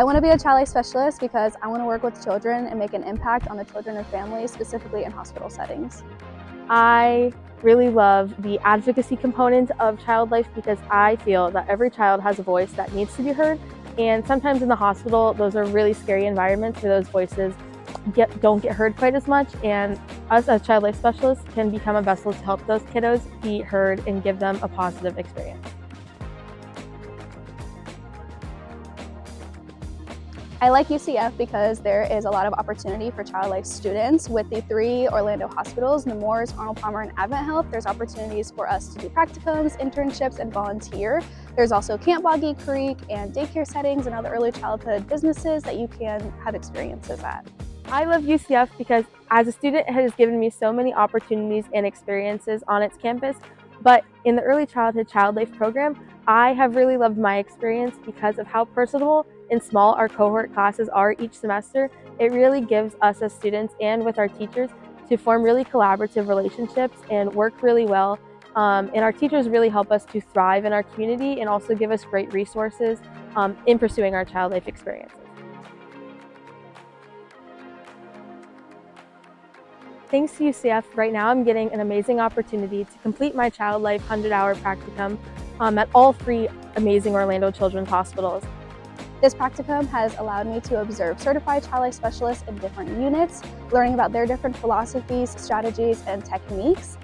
I want to be a child life specialist because I want to work with children and make an impact on the children and families, specifically in hospital settings. I really love the advocacy component of child life because I feel that every child has a voice that needs to be heard, and sometimes in the hospital those are really scary environments where those voices don't get heard quite as much, and us as child life specialists can become a vessel to help those kiddos be heard and give them a positive experience. I like UCF because there is a lot of opportunity for child life students. With the 3 Orlando hospitals, Nemours, Arnold Palmer, and Advent Health, there's opportunities for us to do practicums, internships, and volunteer. There's also Camp Boggy Creek and daycare settings and other early childhood businesses that you can have experiences at. I love UCF because as a student it has given me so many opportunities and experiences on its campus, but in the early childhood child life program, I have really loved my experience because of how personable and small our cohort classes are each semester. It really gives us as students and with our teachers to form really collaborative relationships and work really well. And our teachers really help us to thrive in our community and also give us great resources in pursuing our child life experiences. Thanks to UCF, right now I'm getting an amazing opportunity to complete my Child Life 100-hour practicum at all 3 amazing Orlando Children's hospitals. This practicum has allowed me to observe certified child life specialists in different units, learning about their different philosophies, strategies, and techniques.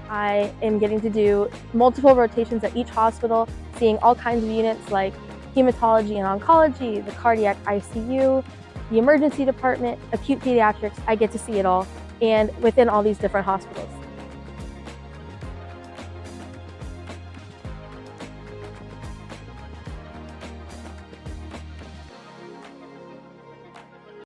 I am getting to do multiple rotations at each hospital, seeing all kinds of units like hematology and oncology, the cardiac ICU, the emergency department, acute pediatrics. I get to see it all, and within all these different hospitals.